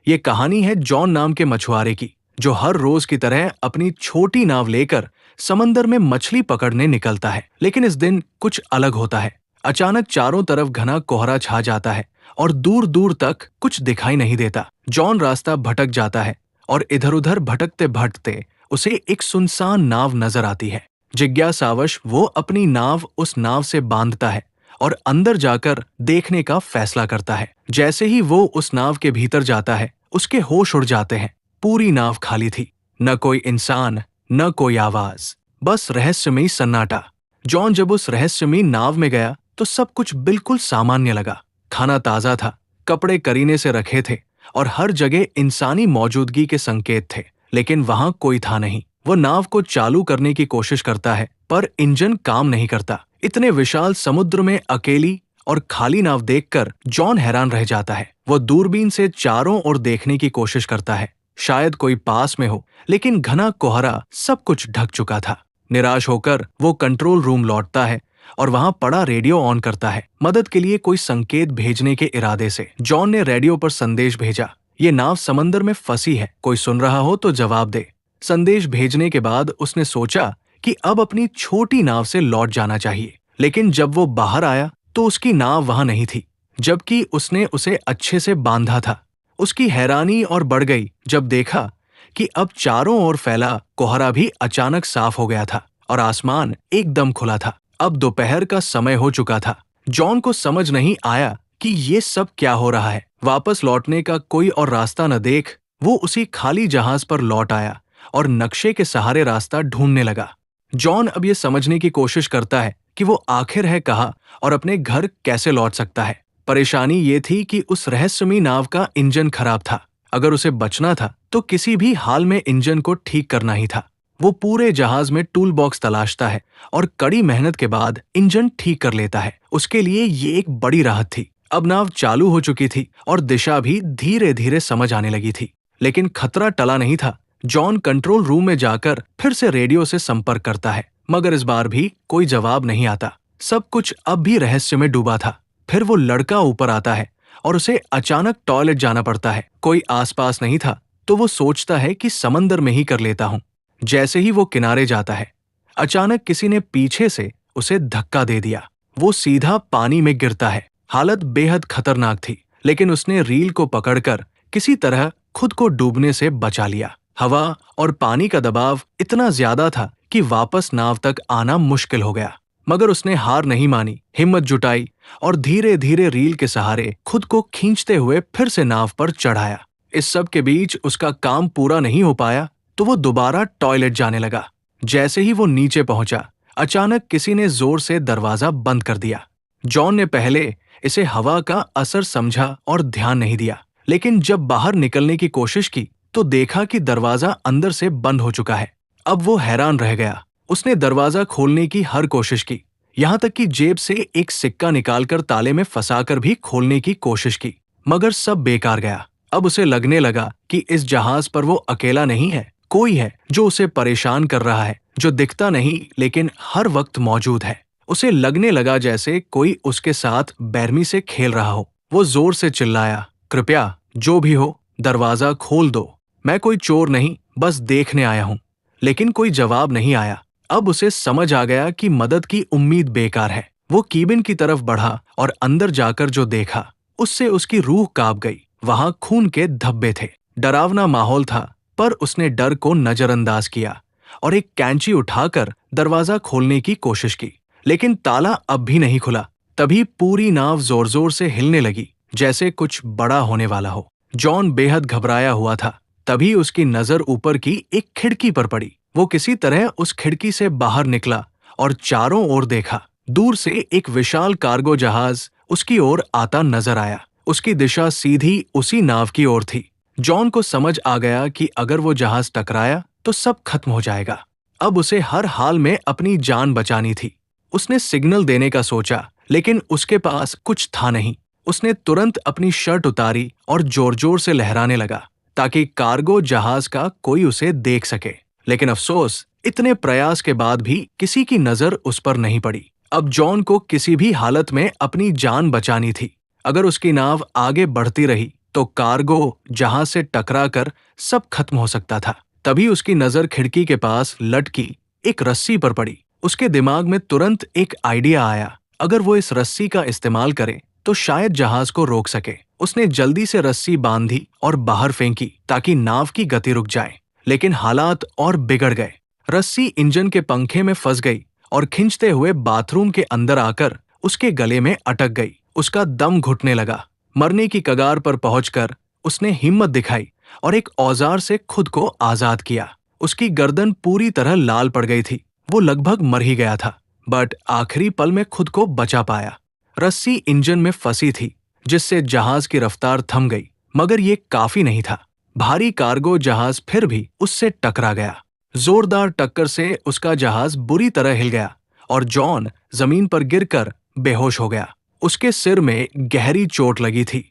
ये कहानी है जॉन नाम के मछुआरे की, जो हर रोज की तरह अपनी छोटी नाव लेकर समंदर में मछली पकड़ने निकलता है। लेकिन इस दिन कुछ अलग होता है। अचानक चारों तरफ घना कोहरा छा जाता है और दूर दूर तक कुछ दिखाई नहीं देता। जॉन रास्ता भटक जाता है और इधर उधर भटकते भटकते उसे एक सुनसान नाव नजर आती है। जिज्ञासावश वो अपनी नाव उस नाव से बांधता है और अंदर जाकर देखने का फैसला करता है। जैसे ही वो उस नाव के भीतर जाता है, उसके होश उड़ जाते हैं। पूरी नाव खाली थी, न कोई इंसान, न कोई आवाज, बस रहस्यमयी सन्नाटा। जॉन जब उस रहस्यमयी नाव में गया तो सब कुछ बिल्कुल सामान्य लगा। खाना ताजा था, कपड़े करीने से रखे थे और हर जगह इंसानी मौजूदगी के संकेत थे। लेकिन वहां कोई था नहीं। वो नाव को चालू करने की कोशिश करता है, पर इंजन काम नहीं करता। इतने विशाल समुद्र में अकेली और खाली नाव देखकर जॉन हैरान रह जाता है। वो दूरबीन से चारों ओर देखने की कोशिश करता है, शायद कोई पास में हो, लेकिन घना कोहरा सब कुछ ढक चुका था। निराश होकर वो कंट्रोल रूम लौटता है और वहां पड़ा रेडियो ऑन करता है, मदद के लिए कोई संकेत भेजने के इरादे से। जॉन ने रेडियो पर संदेश भेजा, ये नाव समंदर में फंसी है, कोई सुन रहा हो तो जवाब दे। संदेश भेजने के बाद उसने सोचा कि अब अपनी छोटी नाव से लौट जाना चाहिए। लेकिन जब वो बाहर आया तो उसकी नाव वहां नहीं थी, जबकि उसने उसे अच्छे से बांधा था। उसकी हैरानी और बढ़ गई जब देखा कि अब चारों ओर फैला कोहरा भी अचानक साफ हो गया था और आसमान एकदम खुला था। अब दोपहर का समय हो चुका था। जॉन को समझ नहीं आया कि ये सब क्या हो रहा है। वापस लौटने का कोई और रास्ता न देख वो उसी खाली जहाज पर लौट आया और नक्शे के सहारे रास्ता ढूंढने लगा। जॉन अब ये समझने की कोशिश करता है कि वो आखिर है कहाँ और अपने घर कैसे लौट सकता है। परेशानी ये थी कि उस रहस्यमयी नाव का इंजन खराब था। अगर उसे बचना था तो किसी भी हाल में इंजन को ठीक करना ही था। वो पूरे जहाज में टूल बॉक्स तलाशता है और कड़ी मेहनत के बाद इंजन ठीक कर लेता है। उसके लिए ये एक बड़ी राहत थी। अब नाव चालू हो चुकी थी और दिशा भी धीरे धीरे समझ आने लगी थी। लेकिन खतरा टला नहीं था। जॉन कंट्रोल रूम में जाकर फिर से रेडियो से संपर्क करता है, मगर इस बार भी कोई जवाब नहीं आता। सब कुछ अब भी रहस्य में डूबा था। फिर वो लड़का ऊपर आता है और उसे अचानक टॉयलेट जाना पड़ता है। कोई आसपास नहीं था तो वो सोचता है कि समंदर में ही कर लेता हूँ। जैसे ही वो किनारे जाता है, अचानक किसी ने पीछे से उसे धक्का दे दिया। वो सीधा पानी में गिरता है। हालत बेहद खतरनाक थी, लेकिन उसने रील को पकड़कर किसी तरह खुद को डूबने से बचा लिया। हवा और पानी का दबाव इतना ज्यादा था कि वापस नाव तक आना मुश्किल हो गया, मगर उसने हार नहीं मानी, हिम्मत जुटाई और धीरे धीरे रील के सहारे खुद को खींचते हुए फिर से नाव पर चढ़ाया। इस सब के बीच उसका काम पूरा नहीं हो पाया तो वो दोबारा टॉयलेट जाने लगा। जैसे ही वो नीचे पहुंचा, अचानक किसी ने जोर से दरवाजा बंद कर दिया। जॉन ने पहले इसे हवा का असर समझा और ध्यान नहीं दिया, लेकिन जब बाहर निकलने की कोशिश की तो देखा कि दरवाजा अंदर से बंद हो चुका है। अब वो हैरान रह गया। उसने दरवाजा खोलने की हर कोशिश की, यहाँ तक कि जेब से एक सिक्का निकालकर ताले में फंसाकर भी खोलने की कोशिश की, मगर सब बेकार गया। अब उसे लगने लगा कि इस जहाज पर वो अकेला नहीं है, कोई है जो उसे परेशान कर रहा है, जो दिखता नहीं लेकिन हर वक्त मौजूद है। उसे लगने लगा जैसे कोई उसके साथ बेरहमी से खेल रहा हो। वो जोर से चिल्लाया, कृपया जो भी हो दरवाजा खोल दो, मैं कोई चोर नहीं, बस देखने आया हूँ। लेकिन कोई जवाब नहीं आया। अब उसे समझ आ गया कि मदद की उम्मीद बेकार है। वो कीबिन की तरफ बढ़ा और अंदर जाकर जो देखा उससे उसकी रूह कांप गई। वहां खून के धब्बे थे। डरावना माहौल था, पर उसने डर को नजरअंदाज किया और एक कैंची उठाकर दरवाजा खोलने की कोशिश की, लेकिन ताला अब भी नहीं खुला। तभी पूरी नाव जोर जोर से हिलने लगी, जैसे कुछ बड़ा होने वाला हो। जॉन बेहद घबराया हुआ था। तभी उसकी नजर ऊपर की एक खिड़की पर पड़ी। वो किसी तरह उस खिड़की से बाहर निकला और चारों ओर देखा। दूर से एक विशाल कार्गो जहाज उसकी ओर आता नजर आया। उसकी दिशा सीधी उसी नाव की ओर थी। जॉन को समझ आ गया कि अगर वो जहाज टकराया तो सब खत्म हो जाएगा। अब उसे हर हाल में अपनी जान बचानी थी। उसने सिग्नल देने का सोचा, लेकिन उसके पास कुछ था नहीं। उसने तुरंत अपनी शर्ट उतारी और जोर जोर से लहराने लगा ताकि कार्गो जहाज का कोई उसे देख सके। लेकिन अफसोस, इतने प्रयास के बाद भी किसी की नजर उस पर नहीं पड़ी। अब जॉन को किसी भी हालत में अपनी जान बचानी थी। अगर उसकी नाव आगे बढ़ती रही तो कार्गो जहाज से टकराकर सब खत्म हो सकता था। तभी उसकी नजर खिड़की के पास लटकी एक रस्सी पर पड़ी। उसके दिमाग में तुरंत एक आइडिया आया, अगर वो इस रस्सी का इस्तेमाल करे तो शायद जहाज को रोक सके। उसने जल्दी से रस्सी बांधी और बाहर फेंकी ताकि नाव की गति रुक जाए। लेकिन हालात और बिगड़ गए। रस्सी इंजन के पंखे में फंस गई और खींचते हुए बाथरूम के अंदर आकर उसके गले में अटक गई। उसका दम घुटने लगा। मरने की कगार पर पहुंचकर उसने हिम्मत दिखाई और एक औजार से खुद को आजाद किया। उसकी गर्दन पूरी तरह लाल पड़ गई थी। वो लगभग मर ही गया था, बट आखिरी पल में खुद को बचा पाया। रस्सी इंजन में फंसी थी, जिससे जहाज की रफ्तार थम गई, मगर ये काफी नहीं था। भारी कार्गो जहाज फिर भी उससे टकरा गया। जोरदार टक्कर से उसका जहाज बुरी तरह हिल गया और जॉन जमीन पर गिरकर बेहोश हो गया। उसके सिर में गहरी चोट लगी थी।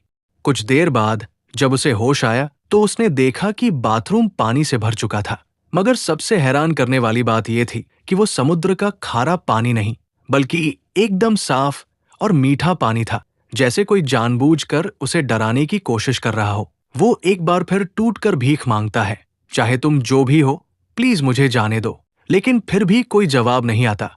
कुछ देर बाद जब उसे होश आया तो उसने देखा कि बाथरूम पानी से भर चुका था। मगर सबसे हैरान करने वाली बात यह थी कि वो समुद्र का खारा पानी नहीं, बल्कि एकदम साफ और मीठा पानी था, जैसे कोई जानबूझकर उसे डराने की कोशिश कर रहा हो। वो एक बार फिर टूटकर भीख मांगता है, चाहे तुम जो भी हो, प्लीज मुझे जाने दो। लेकिन फिर भी कोई जवाब नहीं आता।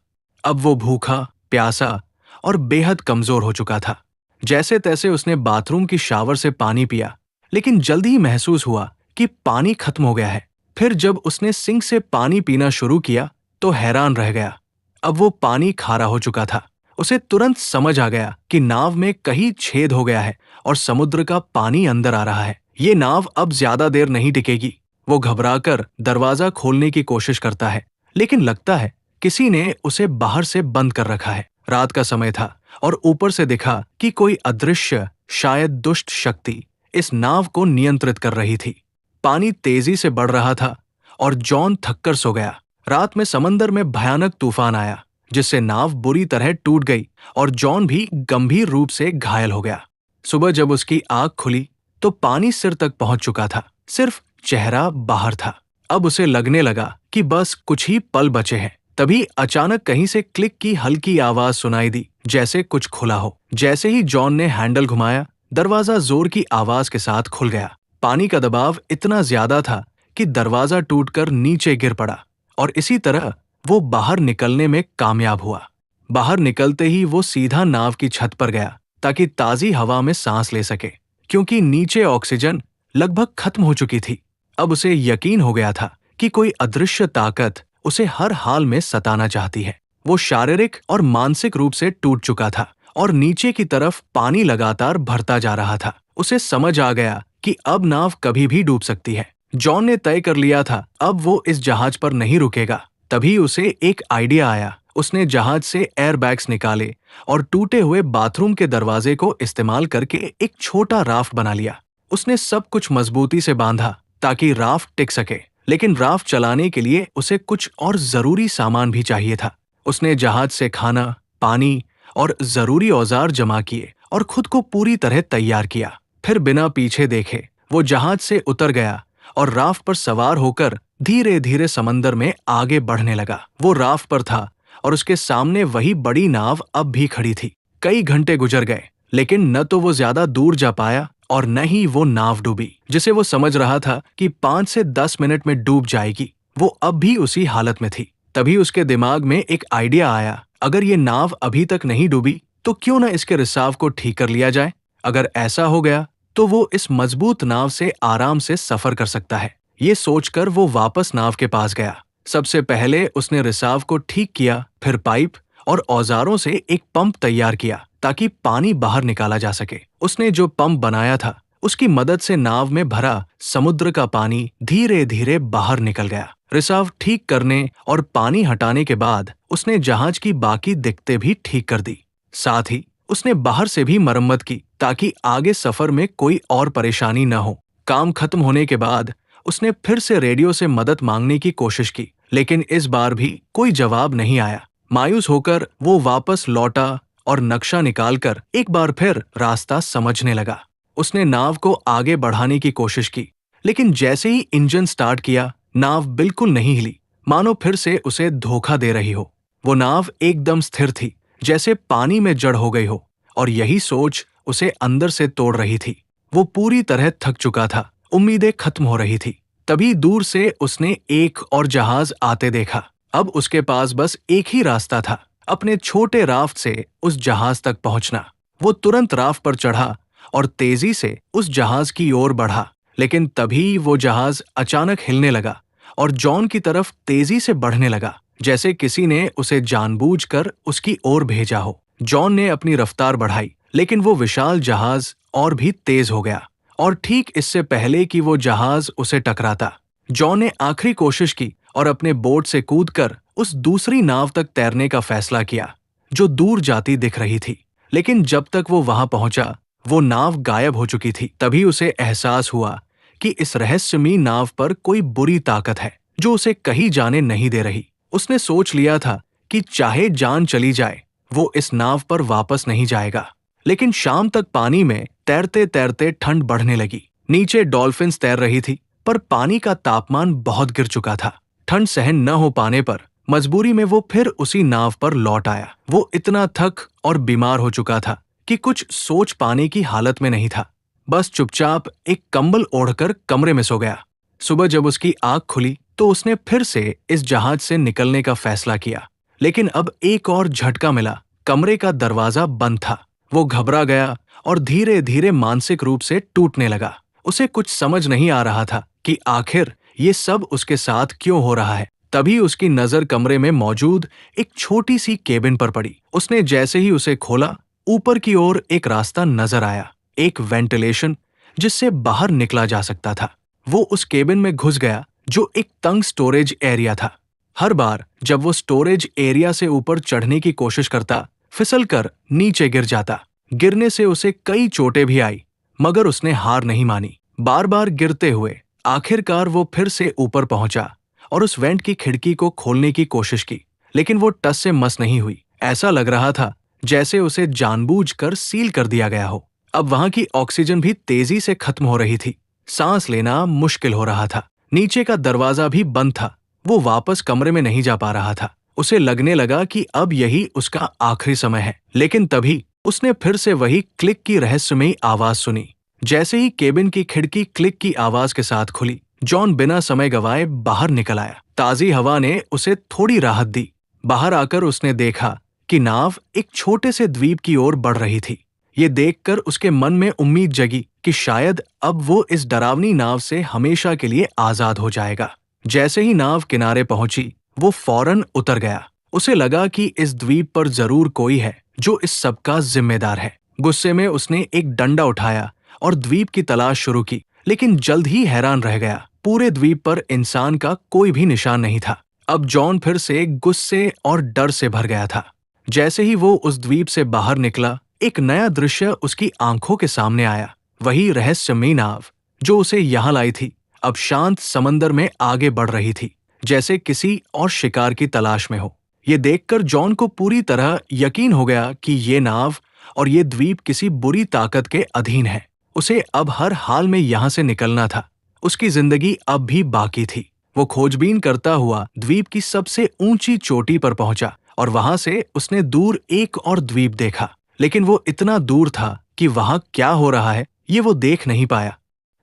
अब वो भूखा, प्यासा और बेहद कमजोर हो चुका था। जैसे तैसे उसने बाथरूम की शावर से पानी पिया, लेकिन जल्दी ही महसूस हुआ कि पानी खत्म हो गया है। फिर जब उसने सिंक से पानी पीना शुरू किया तो हैरान रह गया। अब वो पानी खारा हो चुका था। उसे तुरंत समझ आ गया कि नाव में कहीं छेद हो गया है और समुद्र का पानी अंदर आ रहा है। ये नाव अब ज्यादा देर नहीं टिकेगी। वो घबराकर दरवाजा खोलने की कोशिश करता है, लेकिन लगता है किसी ने उसे बाहर से बंद कर रखा है। रात का समय था और ऊपर से दिखा कि कोई अदृश्य, शायद दुष्ट शक्ति इस नाव को नियंत्रित कर रही थी। पानी तेजी से बढ़ रहा था और जॉन थककर सो गया। रात में समंदर में भयानक तूफान आया, जिससे नाव बुरी तरह टूट गई और जॉन भी गंभीर रूप से घायल हो गया। सुबह जब उसकी आंख खुली तो पानी सिर तक पहुंच चुका था, सिर्फ चेहरा बाहर था। अब उसे लगने लगा कि बस कुछ ही पल बचे हैं। तभी अचानक कहीं से क्लिक की हल्की आवाज सुनाई दी, जैसे कुछ खुला हो। जैसे ही जॉन ने हैंडल घुमाया, दरवाजा जोर की आवाज के साथ खुल गया। पानी का दबाव इतना ज्यादा था कि दरवाजा टूटकर नीचे गिर पड़ा और इसी तरह वो बाहर निकलने में कामयाब हुआ। बाहर निकलते ही वो सीधा नाव की छत पर गया ताकि ताजी हवा में सांस ले सके, क्योंकि नीचे ऑक्सीजन लगभग खत्म हो चुकी थी। अब उसे यकीन हो गया था कि कोई अदृश्य ताकत उसे हर हाल में सताना चाहती है। वो शारीरिक और मानसिक रूप से टूट चुका था और नीचे की तरफ पानी लगातार भरता जा रहा था। उसे समझ आ गया कि अब नाव कभी भी डूब सकती है। जॉन ने तय कर लिया था अब वो इस जहाज पर नहीं रुकेगा। तभी उसे एक आइडिया आया। उसने जहाज से एयरबैग्स निकाले और टूटे हुए बाथरूम के दरवाजे को इस्तेमाल करके एक छोटा राफ्ट बना लिया। उसने सब कुछ मजबूती से बांधा ताकि राफ्ट टिक सके, लेकिन राफ्ट चलाने के लिए उसे कुछ और जरूरी सामान भी चाहिए था। उसने जहाज से खाना, पानी और जरूरी औजार जमा किए और खुद को पूरी तरह तैयार किया। फिर बिना पीछे देखे वो जहाज से उतर गया और राफ्ट पर सवार होकर धीरे धीरे समंदर में आगे बढ़ने लगा। वो राफ्ट पर था और उसके सामने वही बड़ी नाव अब भी खड़ी थी। कई घंटे गुजर गए, लेकिन न तो वो ज्यादा दूर जा पाया और न ही वो नाव डूबी, जिसे वो समझ रहा था कि 5 से 10 मिनट में डूब जाएगी। वो अब भी उसी हालत में थी। तभी उसके दिमाग में एक आइडिया आया, अगर ये नाव अभी तक नहीं डूबी तो क्यों न इसके रिसाव को ठीक कर लिया जाए। अगर ऐसा हो गया तो वो इस मजबूत नाव से आराम से सफर कर सकता है। ये सोचकर वो वापस नाव के पास गया। सबसे पहले उसने रिसाव को ठीक किया, फिर पाइप और औजारों से एक पंप तैयार किया ताकि पानी बाहर निकाला जा सके। उसने जो पंप बनाया था उसकी मदद से नाव में भरा समुद्र का पानी धीरे धीरे बाहर निकल गया। रिसाव ठीक करने और पानी हटाने के बाद उसने जहाज की बाकी दिक्कतें भी ठीक कर दी। साथ ही उसने बाहर से भी मरम्मत की ताकि आगे सफर में कोई और परेशानी न हो। काम खत्म होने के बाद उसने फिर से रेडियो से मदद मांगने की कोशिश की, लेकिन इस बार भी कोई जवाब नहीं आया। मायूस होकर वो वापस लौटा और नक्शा निकालकर एक बार फिर रास्ता समझने लगा। उसने नाव को आगे बढ़ाने की कोशिश की, लेकिन जैसे ही इंजन स्टार्ट किया, नाव बिल्कुल नहीं हिली, मानो फिर से उसे धोखा दे रही हो। वो नाव एकदम स्थिर थी, जैसे पानी में जड़ हो गई हो, और यही सोच उसे अंदर से तोड़ रही थी। वो पूरी तरह थक चुका था, उम्मीदें खत्म हो रही थी। तभी दूर से उसने एक और जहाज आते देखा। अब उसके पास बस एक ही रास्ता था, अपने छोटे राफ्ट से उस जहाज तक पहुंचना। वो तुरंत राफ्ट पर चढ़ा और तेजी से उस जहाज की ओर बढ़ा। लेकिन तभी वो जहाज अचानक हिलने लगा और जॉन की तरफ तेजी से बढ़ने लगा, जैसे किसी ने उसे जानबूझकर उसकी ओर भेजा हो। जॉन ने अपनी रफ्तार बढ़ाई, लेकिन वो विशाल जहाज और भी तेज हो गया, और ठीक इससे पहले कि वो जहाज उसे टकराता, जॉन ने आखिरी कोशिश की और अपने बोट से कूदकर उस दूसरी नाव तक तैरने का फैसला किया, जो दूर जाती दिख रही थी। लेकिन जब तक वो वहां पहुंचा, वो नाव गायब हो चुकी थी। तभी उसे एहसास हुआ कि इस रहस्यमयी नाव पर कोई बुरी ताकत है, जो उसे कहीं जाने नहीं दे रही। उसने सोच लिया था कि चाहे जान चली जाए, वो इस नाव पर वापस नहीं जाएगा। लेकिन शाम तक पानी में तैरते तैरते ठंड बढ़ने लगी। नीचे डॉल्फिन्स तैर रही थी, पर पानी का तापमान बहुत गिर चुका था। ठंड सहन न हो पाने पर मजबूरी में वो फिर उसी नाव पर लौट आया। वो इतना थक और बीमार हो चुका था कि कुछ सोच पाने की हालत में नहीं था। बस चुपचाप एक कंबल ओढ़कर कमरे में सो गया। सुबह जब उसकी आंख खुली तो उसने फिर से इस जहाज से निकलने का फैसला किया। लेकिन अब एक और झटका मिला। कमरे का दरवाजा बंद था। वो घबरा गया और धीरे धीरे मानसिक रूप से टूटने लगा। उसे कुछ समझ नहीं आ रहा था कि आखिर ये सब उसके साथ क्यों हो रहा है। तभी उसकी नजर कमरे में मौजूद एक छोटी सी केबिन पर पड़ी। उसने जैसे ही उसे खोला, ऊपर की ओर एक रास्ता नजर आया, एक वेंटिलेशन जिससे बाहर निकला जा सकता था। वो उस केबिन में घुस गया, जो एक तंग स्टोरेज एरिया था। हर बार जब वो स्टोरेज एरिया से ऊपर चढ़ने की कोशिश करता, फिसलकर नीचे गिर जाता। गिरने से उसे कई चोटें भी आई, मगर उसने हार नहीं मानी। बार बार गिरते हुए आखिरकार वो फिर से ऊपर पहुंचा और उस वेंट की खिड़की को खोलने की कोशिश की, लेकिन वो टस से मस नहीं हुई। ऐसा लग रहा था जैसे उसे जानबूझकर सील कर दिया गया हो। अब वहां की ऑक्सीजन भी तेजी से खत्म हो रही थी। सांस लेना मुश्किल हो रहा था। नीचे का दरवाजा भी बंद था। वो वापस कमरे में नहीं जा पा रहा था। उसे लगने लगा कि अब यही उसका आखिरी समय है। लेकिन तभी उसने फिर से वही क्लिक की रहस्यमयी आवाज सुनी। जैसे ही केबिन की खिड़की क्लिक की आवाज के साथ खुली, जॉन बिना समय गवाए बाहर निकल आया। ताजी हवा ने उसे थोड़ी राहत दी। बाहर आकर उसने देखा कि नाव एक छोटे से द्वीप की ओर बढ़ रही थी। ये देखकर उसके मन में उम्मीद जगी कि शायद अब वो इस डरावनी नाव से हमेशा के लिए आजाद हो जाएगा। जैसे ही नाव किनारे पहुंची, वो फौरन उतर गया। उसे लगा कि इस द्वीप पर जरूर कोई है जो इस सब का जिम्मेदार है। गुस्से में उसने एक डंडा उठाया और द्वीप की तलाश शुरू की, लेकिन जल्द ही हैरान रह गया। पूरे द्वीप पर इंसान का कोई भी निशान नहीं था। अब जॉन फिर से गुस्से और डर से भर गया था। जैसे ही वो उस द्वीप से बाहर निकला, एक नया दृश्य उसकी आंखों के सामने आया। वही रहस्यमयी नाव जो उसे यहाँ लाई थी, अब शांत समंदर में आगे बढ़ रही थी, जैसे किसी और शिकार की तलाश में हो। ये देखकर जॉन को पूरी तरह यकीन हो गया कि ये नाव और ये द्वीप किसी बुरी ताकत के अधीन है। उसे अब हर हाल में यहाँ से निकलना था। उसकी जिंदगी अब भी बाकी थी। वो खोजबीन करता हुआ द्वीप की सबसे ऊंची चोटी पर पहुंचा और वहां से उसने दूर एक और द्वीप देखा, लेकिन वो इतना दूर था कि वहां क्या हो रहा है ये वो देख नहीं पाया।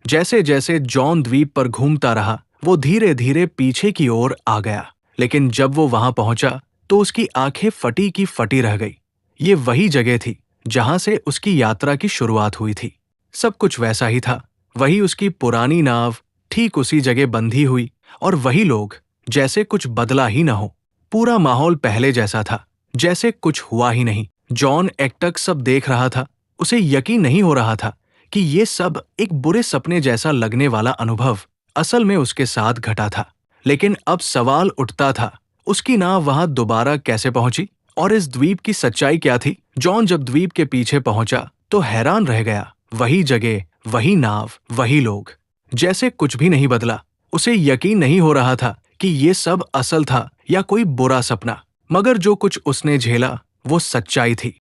जैसे जैसे जॉन द्वीप पर घूमता रहा, वो धीरे धीरे पीछे की ओर आ गया। लेकिन जब वो वहां पहुंचा तो उसकी आंखें फटी की फटी रह गई। ये वही जगह थी जहां से उसकी यात्रा की शुरुआत हुई थी। सब कुछ वैसा ही था। वही उसकी पुरानी नाव ठीक उसी जगह बंधी हुई, और वही लोग, जैसे कुछ बदला ही न हो। पूरा माहौल पहले जैसा था, जैसे कुछ हुआ ही नहीं। जॉन एकटक सब देख रहा था। उसे यकीन नहीं हो रहा था कि ये सब एक बुरे सपने जैसा लगने वाला अनुभव असल में उसके साथ घटा था। लेकिन अब सवाल उठता था, उसकी नाव वहां दोबारा कैसे पहुंची और इस द्वीप की सच्चाई क्या थी? जॉन जब द्वीप के पीछे पहुंचा तो हैरान रह गया। वही जगह, वही नाव, वही लोग, जैसे कुछ भी नहीं बदला। उसे यकीन नहीं हो रहा था कि ये सब असल था या कोई बुरा सपना। मगर जो कुछ उसने झेला वो सच्चाई थी।